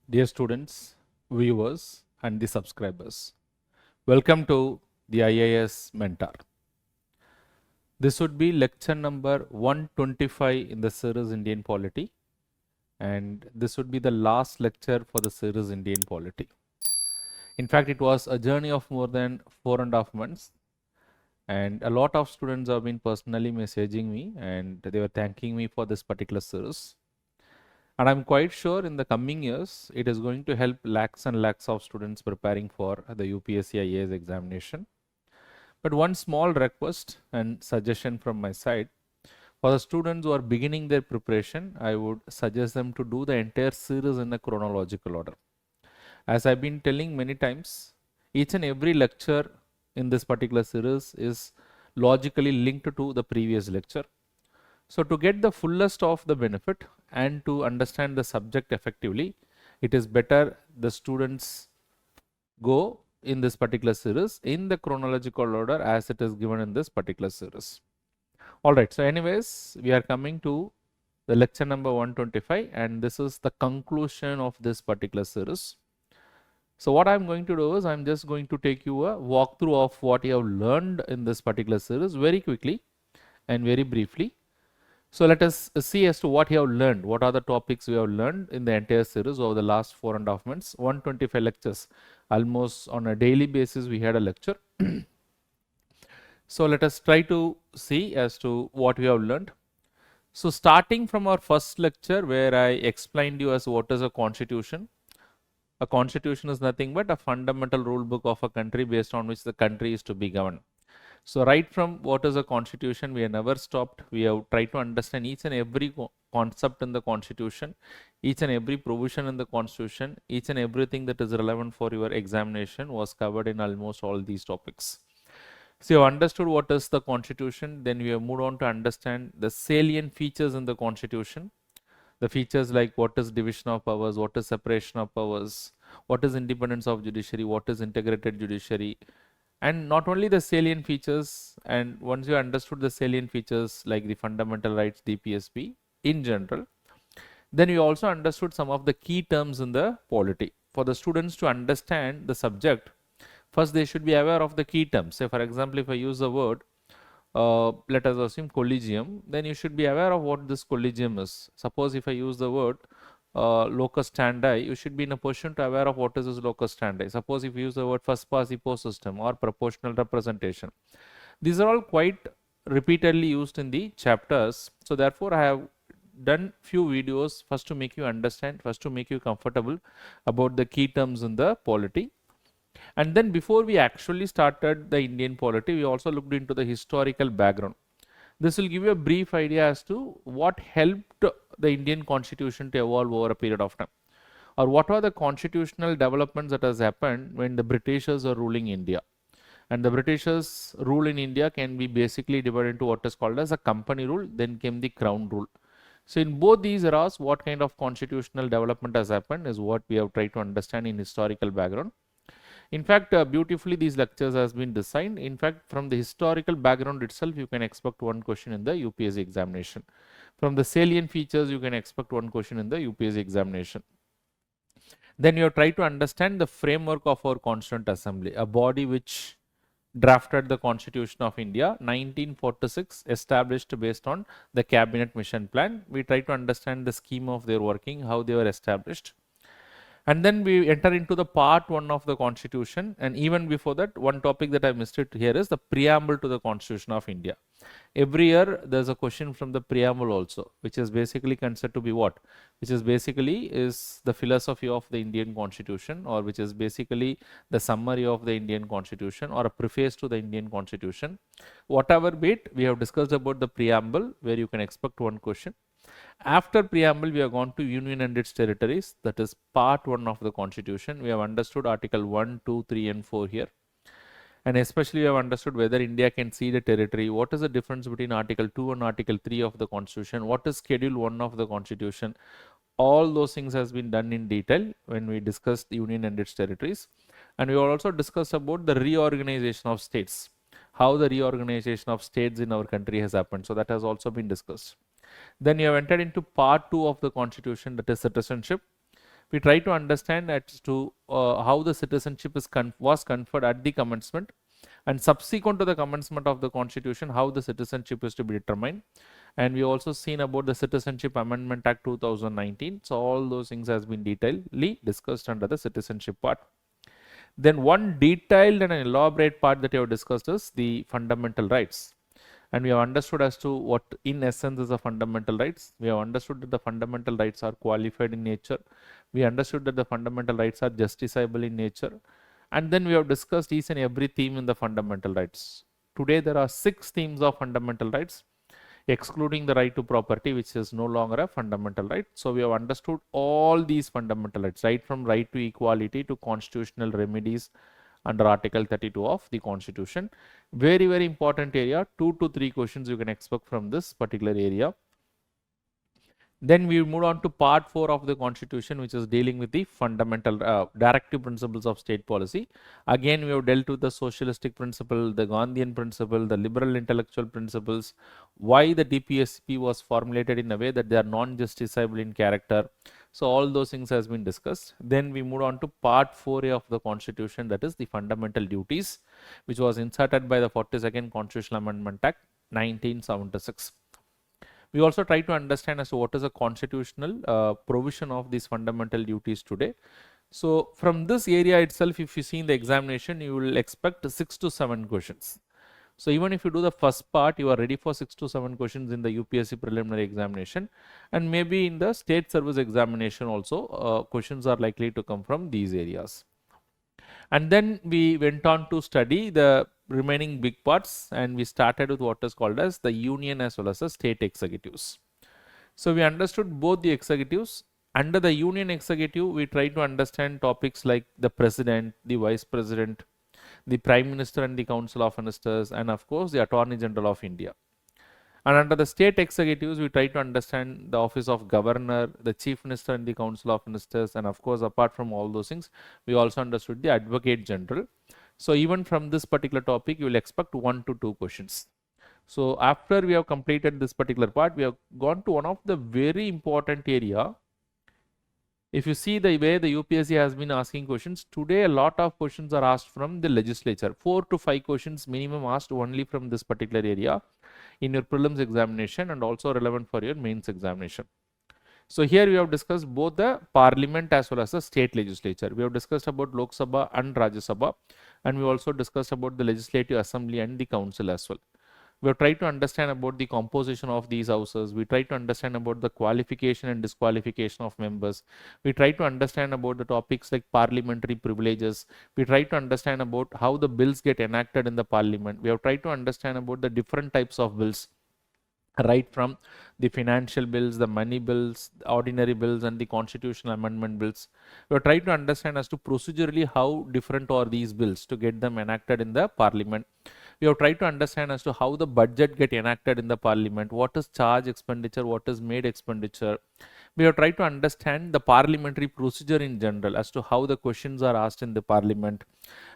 Dear students, viewers, and the subscribers, welcome to the IAS Mentor. This would be lecture number 125 in the series Indian Polity, and this would be the last lecture for the series Indian Polity. In fact, it was a journey of more than 4.5 months, and a lot of students have been personally messaging me and they were thanking me for this particular series. And I'm quite sure in the coming years, it is going to help lakhs and lakhs of students preparing for the UPSC IAS examination. But one small request and suggestion from my side, for the students who are beginning their preparation, I would suggest them to do the entire series in a chronological order. As I've been telling many times, each and every lecture in this particular series is logically linked to the previous lecture. So to get the fullest of the benefit and to understand the subject effectively, it is better the students go in this particular series in the chronological order as it is given in this particular series. Alright, so anyways, we are coming to the lecture number 125 and this is the conclusion of this particular series. So what I'm going to do is I'm just going to take you a walkthrough of what you have learned in this particular series very quickly and very briefly. So let us see as to what you have learned, what are the topics we have learned in the entire series over the last 4.5 months, 125 lectures, almost on a daily basis we had a lecture. So let us try to see as to what we have learned. So starting from our first lecture where I explained you as what is a constitution. A constitution is nothing but a fundamental rule book of a country based on which the country is to be governed. So right from what is a constitution, we have never stopped. We have tried to understand each and every concept in the constitution, each and every provision in the constitution, each and everything that is relevant for your examination was covered in almost all these topics. So you have understood what is the constitution, then we have moved on to understand the salient features in the constitution. The features like what is division of powers, what is separation of powers, what is independence of judiciary, what is integrated judiciary, and not only the salient features, and once you understood the salient features like the fundamental rights, DPSP in general, then you also understood some of the key terms in the polity. For the students to understand the subject, first they should be aware of the key terms. Say for example, if I use the word, let us assume collegium, then you should be aware of what this collegium is. Suppose if I use the word locus standi, you should be in a position to aware of what is this locus standi. Suppose if you use the word first past the post system or proportional representation. These are all quite repeatedly used in the chapters. So therefore, I have done few videos first to make you understand, first to make you comfortable about the key terms in the polity. And then before we actually started the Indian polity, we also looked into the historical background. This will give you a brief idea as to what helped the Indian constitution to evolve over a period of time, or what are the constitutional developments that has happened when the Britishers are ruling India. And the Britishers rule in India can be basically divided into what is called as a company rule, then came the crown rule. So in both these eras, what kind of constitutional development has happened is what we have tried to understand in historical background. In fact, beautifully these lectures has been designed. In fact, from the historical background itself, you can expect one question in the UPSC examination. From the salient features, you can expect one question in the UPSC examination. Then you have tried to understand the framework of our Constituent Assembly, a body which drafted the Constitution of India 1946, established based on the Cabinet Mission Plan. We try to understand the scheme of their working, how they were established. And then we enter into the part 1 of the constitution, and even before that, one topic that I missed it here is the preamble to the Constitution of India. Every year there's a question from the preamble also, which is basically considered to be what? Which is basically is the philosophy of the Indian Constitution, or which is basically the summary of the Indian Constitution or a preface to the Indian Constitution. Whatever bit we have discussed about the preamble, where you can expect one question. After preamble, we have gone to union and its territories. That is part 1 of the constitution. We have understood article 1, 2, 3 and 4 here. And especially we have understood whether India can cede a territory. What is the difference between article 2 and article 3 of the constitution? What is schedule 1 of the constitution? All those things has been done in detail when we discussed the union and its territories. And we also discussed about the reorganization of states. How the reorganization of states in our country has happened. So that has also been discussed. Then you have entered into part 2 of the constitution, that is citizenship. We try to understand as to how the citizenship was conferred at the commencement, and subsequent to the commencement of the constitution, how the citizenship is to be determined. And we also seen about the Citizenship Amendment Act 2019. So all those things has been detailedly discussed under the citizenship part. Then one detailed and an elaborate part that we have discussed is the fundamental rights. And we have understood as to what in essence is the fundamental rights. We have understood that the fundamental rights are qualified in nature. We understood that the fundamental rights are justiciable in nature. And then we have discussed each and every theme in the fundamental rights. Today there are 6 themes of fundamental rights, excluding the right to property, which is no longer a fundamental right. So we have understood all these fundamental rights, right from right to equality to constitutional remedies under Article 32 of the Constitution. Very, very important area. 2 to 3 questions you can expect from this particular area. Then we move on to part 4 of the Constitution, which is dealing with the fundamental directive principles of state policy. Again, we have dealt with the socialistic principle, the Gandhian principle, the liberal intellectual principles, why the DPSP was formulated in a way that they are non-justiciable in character. So all those things has been discussed. Then we move on to part 4A of the Constitution, that is the fundamental duties, which was inserted by the 42nd Constitutional Amendment Act 1976. We also try to understand as to what is a constitutional provision of these fundamental duties today. So from this area itself, if you see in the examination, you will expect 6 to 7 questions. So even if you do the first part, you are ready for 6 to 7 questions in the UPSC preliminary examination, and maybe in the state service examination also, questions are likely to come from these areas. And then we went on to study the remaining big parts, and we started with what is called as the union as well as the state executives. So we understood both the executives. Under the union executive, we tried to understand topics like the president, the vice president, the prime minister and the council of ministers, and of course the attorney general of India. And under the state executives, we try to understand the office of governor, the chief minister and the council of ministers, and of course apart from all those things, we also understood the advocate general. So even from this particular topic, you will expect 1 to 2 questions. So after we have completed this particular part, we have gone to one of the very important area. If you see the way the UPSC has been asking questions, today a lot of questions are asked from the legislature. 4 to 5 questions minimum asked only from this particular area in your prelims examination and also relevant for your mains examination. So here we have discussed both the parliament as well as the state legislature. We have discussed about Lok Sabha and Rajya Sabha, and we also discussed about the legislative assembly and the council as well. We have tried to understand about the composition of these houses. We try to understand about the qualification and disqualification of members. We try to understand about the topics like parliamentary privileges. We try to understand about how the bills get enacted in the parliament. We have tried to understand about the different types of bills, right from the financial bills, the money bills, the ordinary bills, and the constitutional amendment bills. We have tried to understand as to procedurally how different are these bills to get them enacted in the parliament. We have tried to understand as to how the budget get enacted in the parliament, what is charge expenditure, what is made expenditure. We have tried to understand the parliamentary procedure in general as to how the questions are asked in the parliament.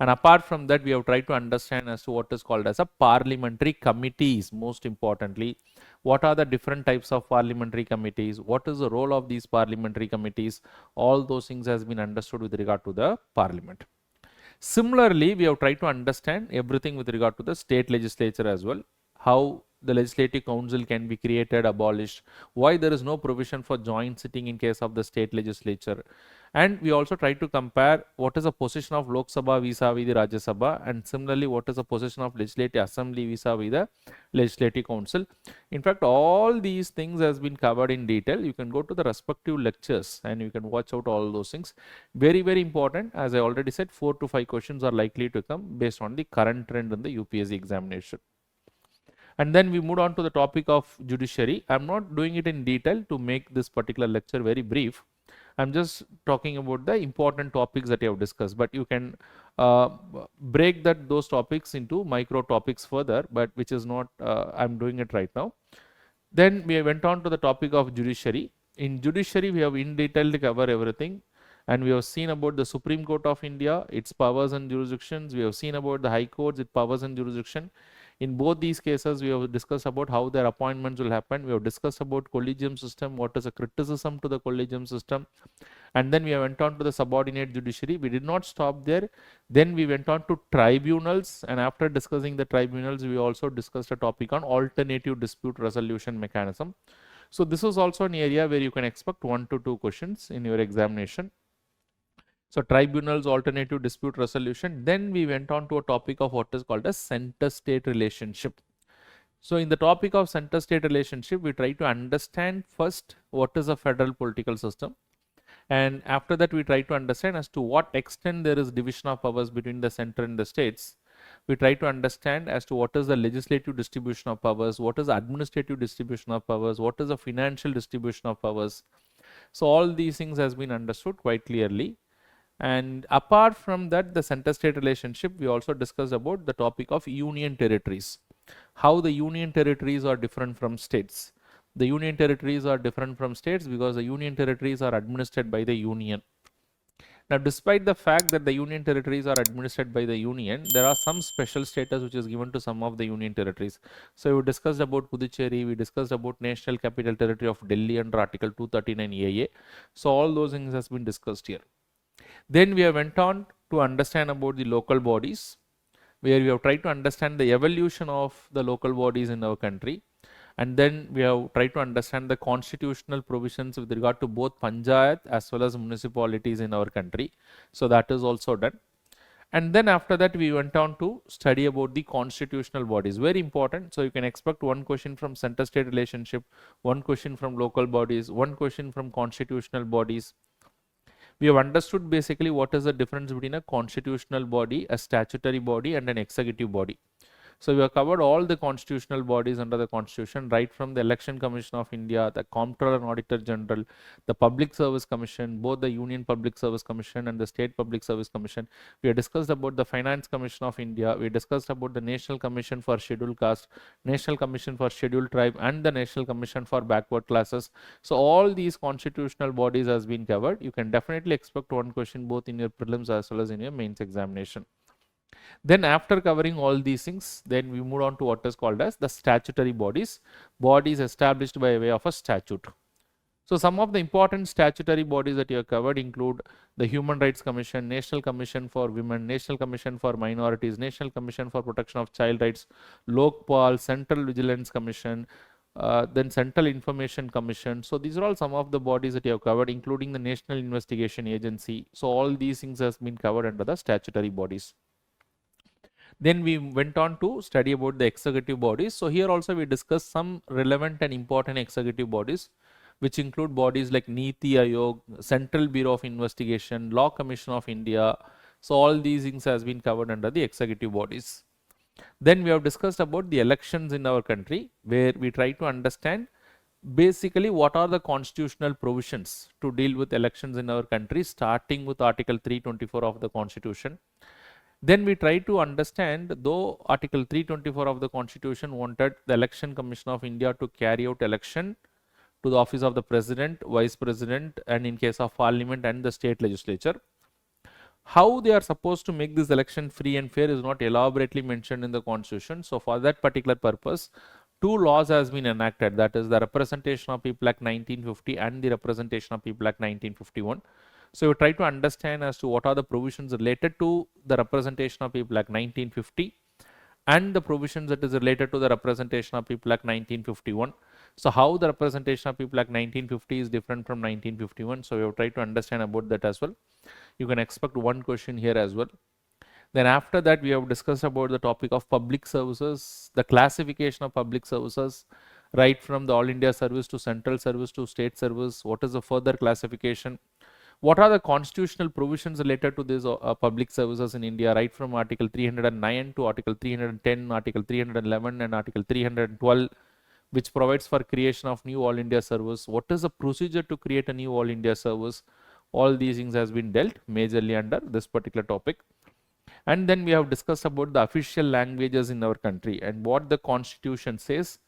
And apart from that, we have tried to understand as to what is called as a parliamentary committees. Most importantly, what are the different types of parliamentary committees, what is the role of these parliamentary committees, all those things has been understood with regard to the parliament. Similarly, we have tried to understand everything with regard to the state legislature as well, how the legislative council can be created, abolished, why there is no provision for joint sitting in case of the state legislature. And we also try to compare what is the position of Lok Sabha vis-a-vis the Rajya Sabha, and similarly what is the position of legislative assembly vis-a-vis the legislative council. In fact, all these things has been covered in detail. You can go to the respective lectures and you can watch out all those things. Very, very important. As I already said, 4 to 5 questions are likely to come based on the current trend in the UPSC examination. And then we moved on to the topic of judiciary. I'm not doing it in detail to make this particular lecture very brief. I'm just talking about the important topics that you have discussed, but you can break those topics into micro topics further, but which is not, I'm doing it right now. Then we went on to the topic of judiciary. In judiciary, we have in detail to cover everything. And we have seen about the Supreme Court of India, its powers and jurisdictions. We have seen about the High Courts, its powers and jurisdiction. In both these cases, we have discussed about how their appointments will happen. We have discussed about collegium system, what is a criticism to the collegium system. and then we went on to the subordinate judiciary. We did not stop there. Then we went on to tribunals, and after discussing the tribunals, we also discussed a topic on alternative dispute resolution mechanism. So this was also an area where you can expect 1 to 2 questions in your examination. So tribunals, alternative dispute resolution. Then we went on to a topic of what is called a center-state relationship. So in the topic of center-state relationship, we try to understand first what is a federal political system. And after that, we try to understand as to what extent there is division of powers between the center and the states. We try to understand as to what is the legislative distribution of powers, what is the administrative distribution of powers, what is the financial distribution of powers. So all these things has been understood quite clearly. And apart from that, the center-state relationship, we also discussed about the topic of union territories. How the union territories are different from states. The union territories are different from states because the union territories are administered by the union. Now, despite the fact that the union territories are administered by the union, there are some special status which is given to some of the union territories. So we discussed about Puducherry, we discussed about National Capital Territory of Delhi under Article 239 AA. So all those things has been discussed here. Then we went on to understand about the local bodies, where we have tried to understand the evolution of the local bodies in our country. And then we have tried to understand the constitutional provisions with regard to both panchayat as well as municipalities in our country. So that is also done. And then after that, we went on to study about the constitutional bodies. Very important. So you can expect 1 question from center-state relationship, 1 question from local bodies, 1 question from constitutional bodies. We have understood basically what is the difference between a constitutional body, a statutory body, and an executive body. So we have covered all the constitutional bodies under the Constitution, right from the Election Commission of India, the Comptroller and Auditor General, the Public Service Commission, both the Union Public Service Commission and the State Public Service Commission. We have discussed about the Finance Commission of India. We discussed about the National Commission for Scheduled Caste, National Commission for Scheduled Tribe, and the National Commission for Backward Classes. So all these constitutional bodies has been covered. You can definitely expect 1 question both in your prelims as well as in your mains examination. Then after covering all these things, then we move on to what is called as the statutory bodies, bodies established by way of a statute. So some of the important statutory bodies that you have covered include the Human Rights Commission, National Commission for Women, National Commission for Minorities, National Commission for Protection of Child Rights, Lokpal, Central Vigilance Commission, then Central Information Commission. So these are all some of the bodies that you have covered, including the National Investigation Agency. So all these things has been covered under the statutory bodies. Then we went on to study about the executive bodies. So here also we discussed some relevant and important executive bodies, which include bodies like Niti Aayog, Central Bureau of Investigation, Law Commission of India. So all these things has been covered under the executive bodies. Then we have discussed about the elections in our country, where we try to understand basically what are the constitutional provisions to deal with elections in our country, starting with Article 324 of the Constitution. Then we try to understand, though Article 324 of the Constitution wanted the Election Commission of India to carry out election to the office of the President, Vice President, and in case of Parliament and the State Legislature. How they are supposed to make this election free and fair is not elaborately mentioned in the Constitution. So for that particular purpose, 2 laws has been enacted, that is the Representation of People Act 1950 and the Representation of People Act 1951. So we try to understand as to what are the provisions related to the Representation of People Act 1950 and the provisions that is related to the Representation of People Act 1951. So how the Representation of People Act 1950 is different from 1951. So we have tried to understand about that as well. You can expect 1 question here as well. Then after that, we have discussed about the topic of public services, the classification of public services, right from the All India service to central service to state service. What is the further classification? What are the constitutional provisions related to these public services in India, right from Article 309 to Article 310, Article 311 and Article 312, which provides for creation of new All India service. What is the procedure to create a new All India service? All these things has been dealt majorly under this particular topic. And then we have discussed about the official languages in our country and what the Constitution says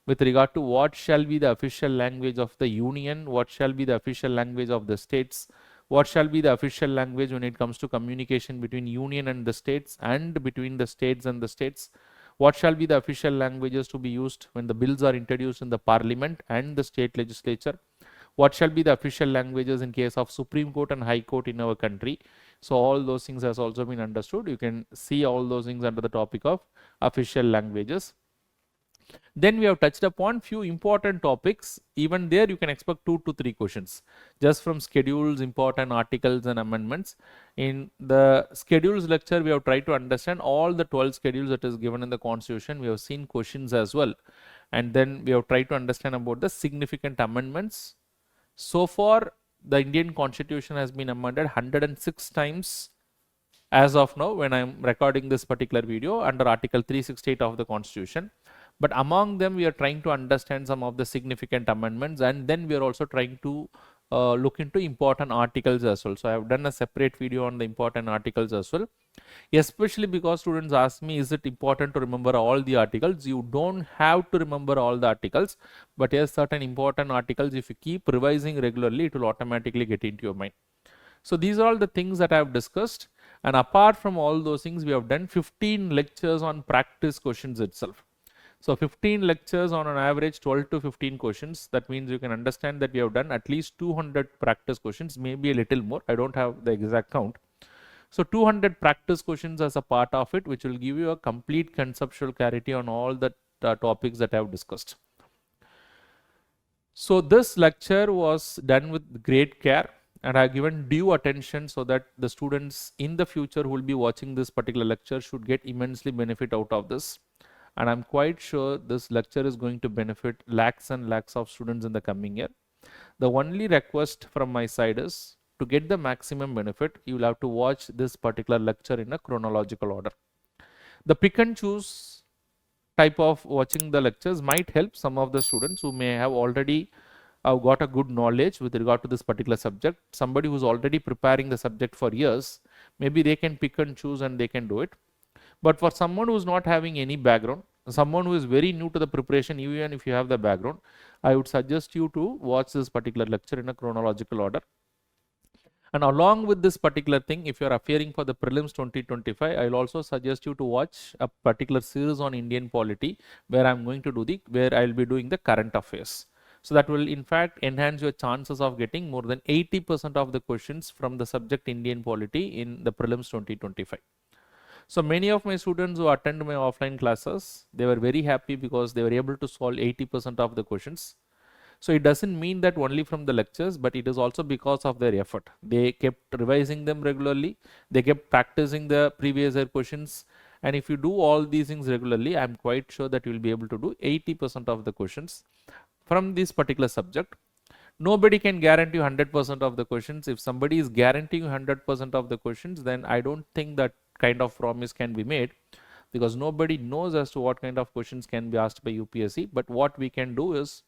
with regard to what shall be the official language of the union, what shall be the official language of the states, what shall be the official language when it comes to communication between union and the states and between the states and the states, what shall be the official languages to be used when the bills are introduced in the parliament and the state legislature, what shall be the official languages in case of Supreme Court and High Court in our country. So all those things has also been understood. You can see all those things under the topic of official languages. Then we have touched upon few important topics. Even there you can expect 2 to 3 questions just from schedules, important articles and amendments. In the schedules lecture, we have tried to understand all the 12 schedules that is given in the constitution. We have seen questions as well. And then we have tried to understand about the significant amendments. So far, the Indian constitution has been amended 106 times as of now when I am recording this particular video under Article 368 of the Constitution. But among them, we are trying to understand some of the significant amendments, and then we are also trying to look into important articles as well. So I have done a separate video on the important articles as well, especially because students ask me, is it important to remember all the articles? You don't have to remember all the articles, but yes, certain important articles, if you keep revising regularly, it will automatically get into your mind. So these are all the things that I have discussed, and apart from all those things, we have done 15 lectures on practice questions itself. So 15 lectures on an average 12 to 15 questions. That means you can understand that we have done at least 200 practice questions, maybe a little more. I don't have the exact count. So 200 practice questions as a part of it, which will give you a complete conceptual clarity on all the topics that I have discussed. So this lecture was done with great care, and I have given due attention so that the students in the future who will be watching this particular lecture should get immensely benefit out of this. And I'm quite sure this lecture is going to benefit lakhs and lakhs of students in the coming year. The only request from my side is to get the maximum benefit, you will have to watch this particular lecture in a chronological order. The pick and choose type of watching the lectures might help some of the students who may have already got a good knowledge with regard to this particular subject. Somebody who's already preparing the subject for years, maybe they can pick and choose and they can do it. But for someone who is not having any background, someone who is very new to the preparation, even if you have the background, I would suggest you to watch this particular lecture in a chronological order. And along with this particular thing, if you are appearing for the prelims 2025, I will also suggest you to watch a particular series on Indian polity where I am going to do where I will be doing the current affairs. So that will in fact enhance your chances of getting more than 80% of the questions from the subject Indian polity in the prelims 2025. So many of my students who attend my offline classes, they were very happy because they were able to solve 80% of the questions. So it doesn't mean that only from the lectures, but it is also because of their effort. They kept revising them regularly. They kept practicing the previous year questions. And if you do all these things regularly, I'm quite sure that you will be able to do 80% of the questions from this particular subject. Nobody can guarantee 100% of the questions. If somebody is guaranteeing 100% of the questions, then I don't think that kind of promise can be made, because nobody knows as to what kind of questions can be asked by UPSC. But what we can do is,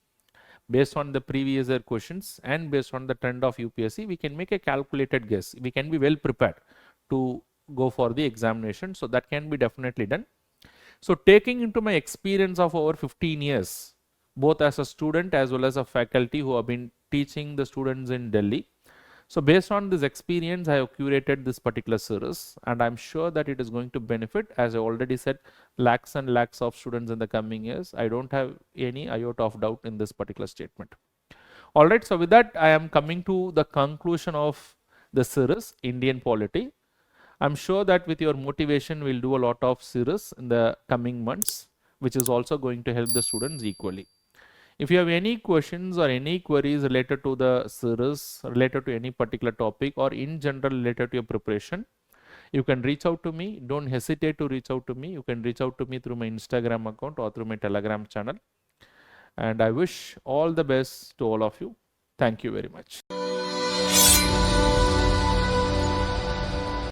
based on the previous year questions and based on the trend of UPSC, we can make a calculated guess. We can be well prepared to go for the examination. So that can be definitely done. So taking into my experience of over 15 years, both as a student as well as a faculty who have been teaching the students in Delhi. So based on this experience, I have curated this particular series, and I'm sure that it is going to benefit, as I already said, lakhs and lakhs of students in the coming years. I don't have any iota of doubt in this particular statement. All right, so with that, I am coming to the conclusion of the series, Indian Polity. I'm sure that with your motivation, we'll do a lot of series in the coming months, which is also going to help the students equally. If you have any questions or any queries related to the series, related to any particular topic, or in general related to your preparation, you can reach out to me. Don't hesitate to reach out to me. You can reach out to me through my Instagram account or through my Telegram channel. And I wish all the best to all of you. Thank you very much.